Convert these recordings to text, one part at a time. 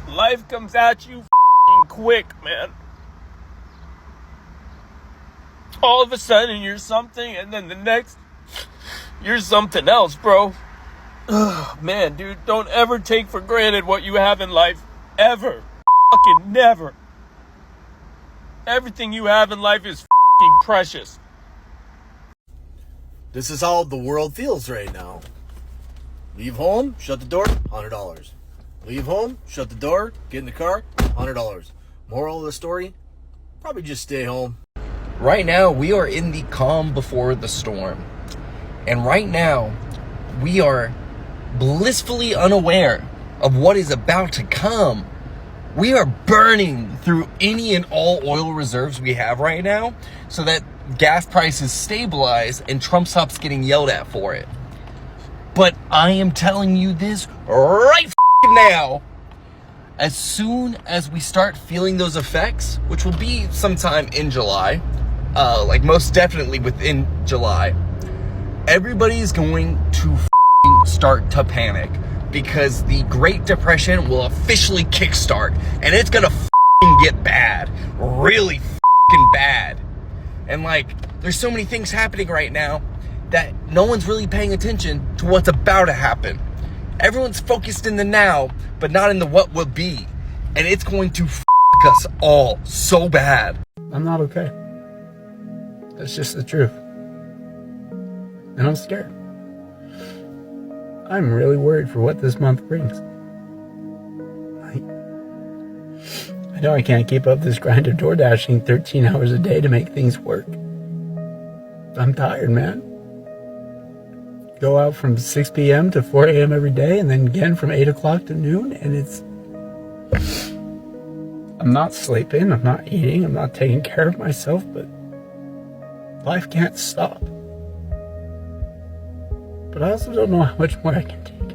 Life comes at you f***ing quick, man. All of a sudden you're something, and then the next you're something else, bro. Ugh, man, dude, don't ever take for granted what you have in life. Ever. Fucking never. Everything you have in life is fucking precious. This is how the world feels right now. Leave home, shut the door, $100. Leave home, shut the door, get in the car, $100. Moral of the story, probably just stay home. Right now, we are in the calm before the storm. And right now, we are blissfully unaware of what is about to come. We are burning through any and all oil reserves we have right now so that gas prices stabilize and Trump stops getting yelled at for it. But I am telling you this right now. As soon as we start feeling those effects, which will be sometime in July, like most definitely within July, everybody's going to start to panic because the Great Depression will officially kickstart and it's gonna get bad, really bad. And like, there's so many things happening right now that no one's really paying attention to what's about to happen. Everyone's focused in the now, but not in the what will be. And it's going to us all so bad. I'm not okay. That's just the truth. And I'm scared. I'm really worried for what this month brings. I know I can't keep up this grind of door dashing 13 hours a day to make things work. I'm tired, man. Go out from 6 p.m. to 4 a.m. every day, and then again from 8 o'clock to noon, and I'm not sleeping, I'm not eating, I'm not taking care of myself, but life can't stop. But I also don't know how much more I can take.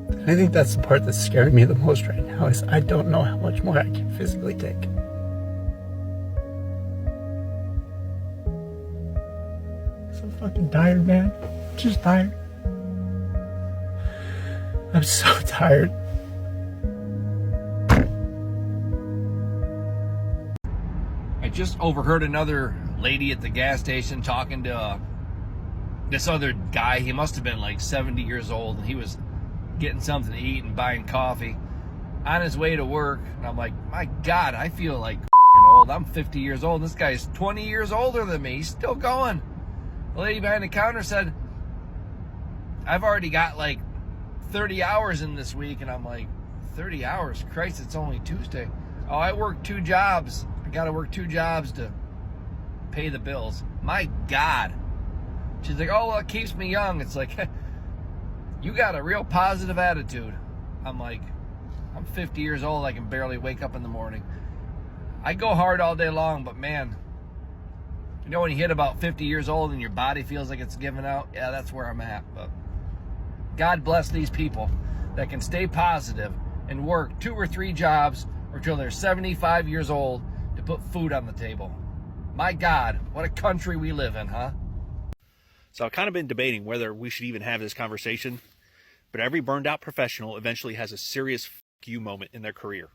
And I think that's the part that's scaring me the most right now, is I don't know how much more I can physically take. So fucking tired, man. Just tired. I'm so tired. I just overheard another lady at the gas station talking to this other guy. He must have been like 70 years old, and he was getting something to eat and buying coffee on his way to work. And I'm like, my God, I feel like old. I'm 50 years old. This guy's 20 years older than me. He's still going. The lady behind the counter said, I've already got like 30 hours in this week. And I'm like, 30 hours? Christ, it's only Tuesday. Oh, I work 2 jobs. I got to work 2 jobs to pay the bills. My God. She's like, oh, well, it keeps me young. It's like, you got a real positive attitude. I'm like, I'm 50 years old. I can barely wake up in the morning. I go hard all day long, but man, you know when you hit about 50 years old and your body feels like it's giving out? Yeah, that's where I'm at. But God bless these people that can stay positive and work 2 or 3 jobs until they're 75 years old to put food on the table. My God, what a country we live in, huh? So I've kind of been debating whether we should even have this conversation, but every burned out professional eventually has a serious f*** you moment in their career.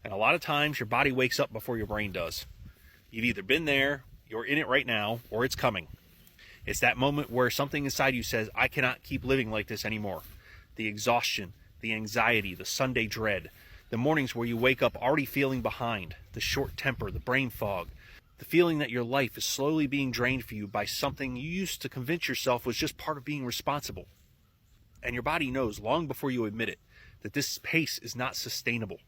And a lot of times your body wakes up before your brain does. You've either been there, you're in it right now, or it's coming. It's that moment where something inside you says, I cannot keep living like this anymore. The exhaustion, the anxiety, the Sunday dread, the mornings where you wake up already feeling behind, the short temper, the brain fog, the feeling that your life is slowly being drained for you by something you used to convince yourself was just part of being responsible. And your body knows long before you admit it that this pace is not sustainable.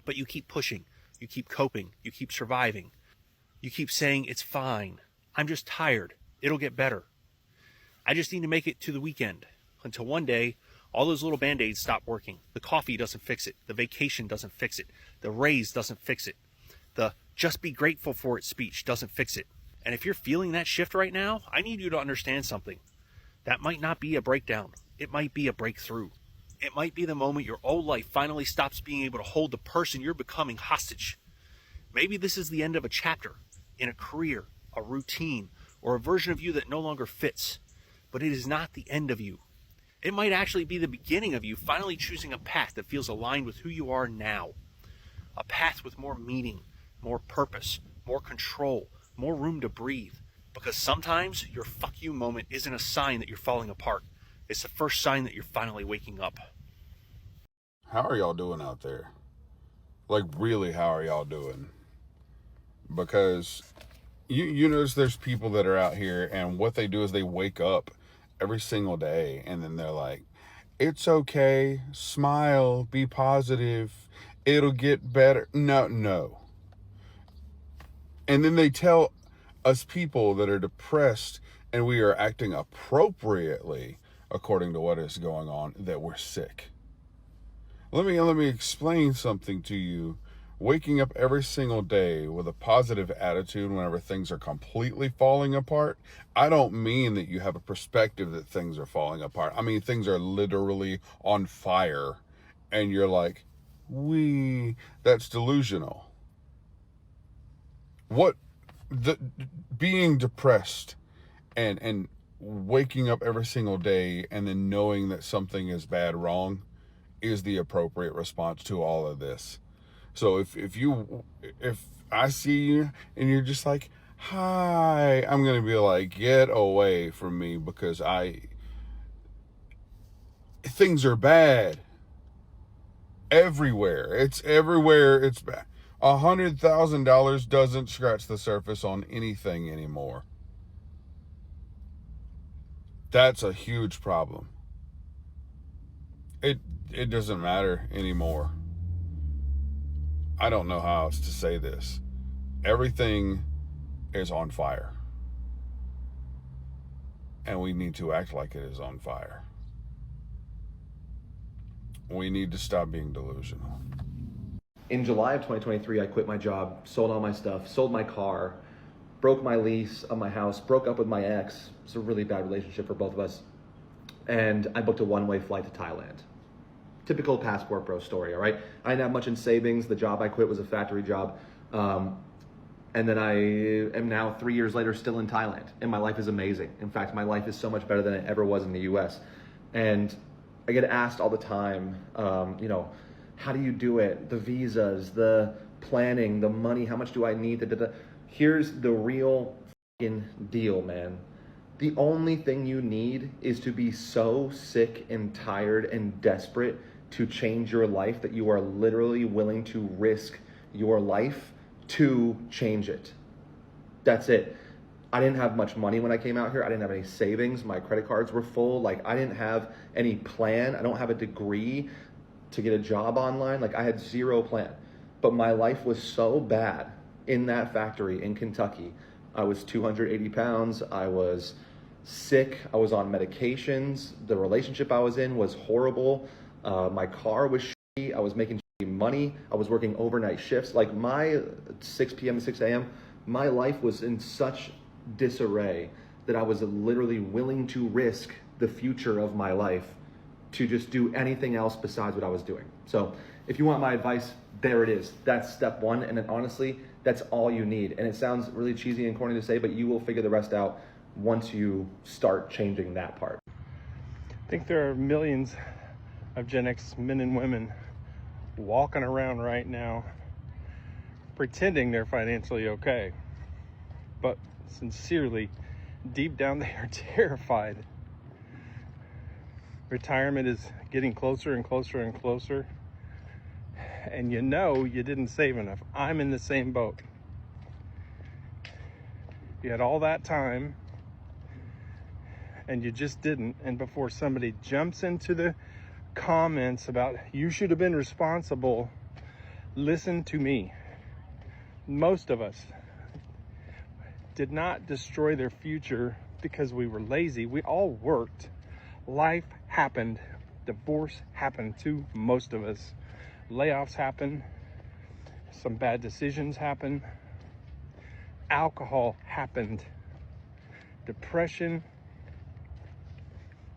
But you keep pushing, you keep coping, you keep surviving. You keep saying, it's fine, I'm just tired, it'll get better. I just need to make it to the weekend. Until one day, all those little band-aids stop working. The coffee doesn't fix it. The vacation doesn't fix it. The raise doesn't fix it. The just be grateful for it speech doesn't fix it. And if you're feeling that shift right now, I need you to understand something. That might not be a breakdown. It might be a breakthrough. It might be the moment your old life finally stops being able to hold the person you're becoming hostage. Maybe this is the end of a chapter in a career, a routine, or a version of you that no longer fits. But it is not the end of you. It might actually be the beginning of you finally choosing a path that feels aligned with who you are now. A path with more meaning, more purpose, more control, more room to breathe. Because sometimes your fuck you moment isn't a sign that you're falling apart. It's the first sign that you're finally waking up. How are y'all doing out there? Like, really, how are y'all doing? Because you notice there's people that are out here, and what they do is they wake up every single day, and then they're like, it's okay, smile, be positive, it'll get better. No. And then they tell us people that are depressed and we are acting appropriately according to what is going on, that we're sick. Let me explain something to you. Waking up every single day with a positive attitude whenever things are completely falling apart, I don't mean that you have a perspective that things are falling apart. I mean things are literally on fire and you're like, that's delusional. Being depressed and waking up every single day and then knowing that something is wrong is the appropriate response to all of this. So if I see you and you're just like, hi, I'm going to be like, get away from me, because things are bad everywhere. It's everywhere. It's bad. $100,000 doesn't scratch the surface on anything anymore. That's a huge problem. It doesn't matter anymore. I don't know how else to say this. Everything is on fire. And we need to act like it is on fire. We need to stop being delusional. In July of 2023, I quit my job, sold all my stuff, sold my car, broke my lease on my house, broke up with my ex. It's a really bad relationship for both of us. And I booked a one-way flight to Thailand. Typical passport bro story, all right? I didn't have much in savings. The job I quit was a factory job. And then I am now 3 years later still in Thailand. And my life is amazing. In fact, my life is so much better than it ever was in the US. And I get asked all the time, how do you do it? The visas, the planning, the money, how much do I need? Here's the real fucking deal, man. The only thing you need is to be so sick and tired and desperate to change your life that you are literally willing to risk your life to change it. That's it. I didn't have much money when I came out here. I didn't have any savings. My credit cards were full. Like, I didn't have any plan. I don't have a degree to get a job online. Like, I had zero plan. But my life was so bad in that factory in Kentucky. I was 280 pounds. I was sick. I was on medications. The relationship I was in was horrible. My car was shitty. I was making shitty money. I was working overnight shifts. Like, my 6 p.m. to 6 a.m., my life was in such disarray that I was literally willing to risk the future of my life to just do anything else besides what I was doing. So if you want my advice, there it is. That's step one. And then honestly, that's all you need. And it sounds really cheesy and corny to say, but you will figure the rest out once you start changing that part. I think there are millions of Gen X men and women walking around right now pretending they're financially okay, but sincerely, deep down, they are terrified. Retirement is getting closer and closer and closer, and you know you didn't save enough. I'm in the same boat. You had all that time, and you just didn't. And before somebody jumps into the comments about you should have been responsible, listen to me. Most of us did not destroy their future because we were lazy. We all worked. Life happened. Divorce happened to most of us. Layoffs happen. Some bad decisions happen. Alcohol happened. Depression.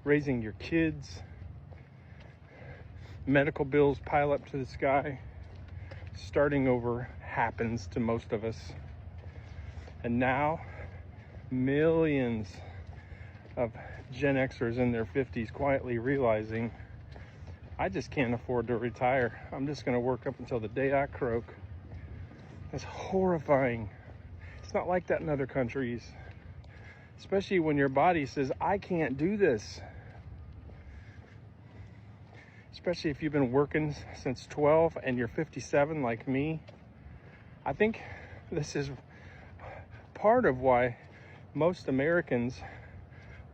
Raising your kids. Medical bills pile up to the sky. Starting over happens to most of us. And now, millions of Gen Xers in their 50s quietly realizing, I just can't afford to retire. I'm just going to work up until the day I croak. That's horrifying. It's not like that in other countries, especially when your body says, I can't do this. Especially if you've been working since 12 and you're 57 like me. I think this is part of why most Americans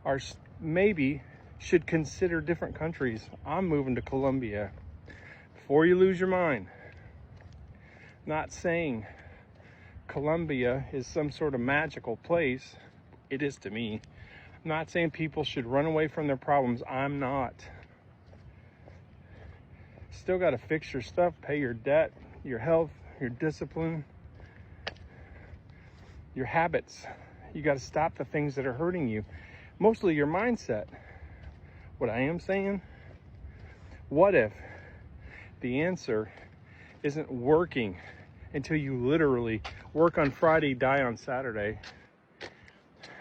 are maybe should consider different countries. I'm moving to Colombia. Before you lose your mind, not saying Colombia is some sort of magical place. It is to me. I'm not saying people should run away from their problems. I'm not. Still got to fix your stuff, pay your debt, your health, your discipline, your habits. You got to stop the things that are hurting you. Mostly your mindset. What I am saying, what if the answer isn't working until you literally work on Friday, die on Saturday,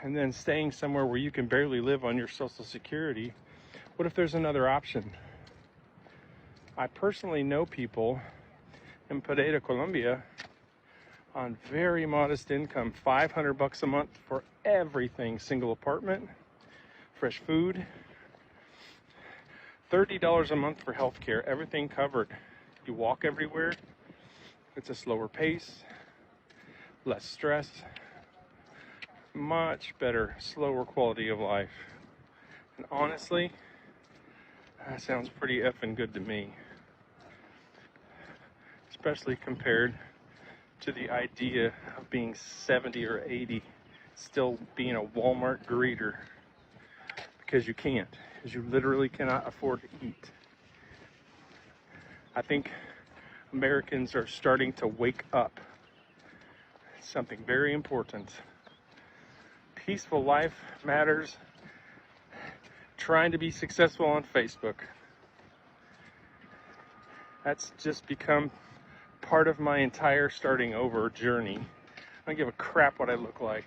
and then staying somewhere where you can barely live on your Social Security? What if there's another option? I personally know people in Pereira, Colombia, on very modest income, $500 a month for everything, single apartment, fresh food, $30 a month for healthcare, everything covered. You walk everywhere. It's a slower pace, less stress, much better, slower quality of life. And honestly, that sounds pretty effing good to me. Especially compared to the idea of being 70 or 80, still being a Walmart greeter. Because you can't, because you literally cannot afford to eat. I think Americans are starting to wake up. It's something very important. Peaceful life matters. Trying to be successful on Facebook. That's just become part of my entire starting over journey. I don't give a crap what I look like.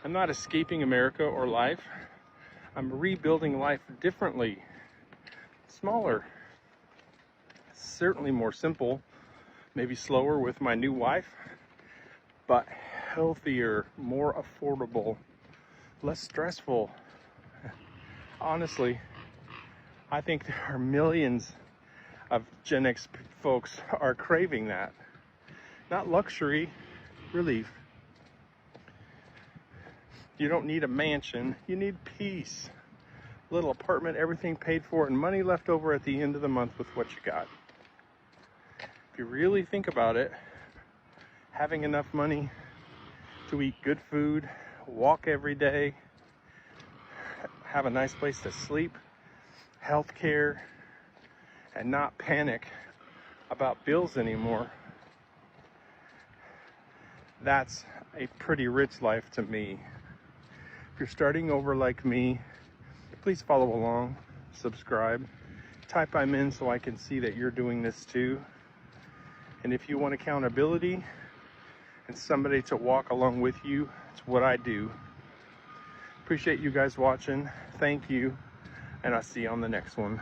I'm not escaping America or life. I'm rebuilding life differently. Smaller. Certainly more simple. Maybe slower with my new wife. But healthier, more affordable, less stressful. Honestly, I think there are millions of Gen X folks are craving that. Not luxury, relief. You don't need a mansion, you need peace. Little apartment, everything paid for, and money left over at the end of the month with what you got. If you really think about it, having enough money to eat good food, walk every day, have a nice place to sleep, health care, and not panic about bills anymore, that's a pretty rich life to me. If you're starting over like me, please follow along, subscribe, type I'm in so I can see that you're doing this too. And if you want accountability and somebody to walk along with you, it's what I do. Appreciate you guys watching. Thank you. And I'll see you on the next one.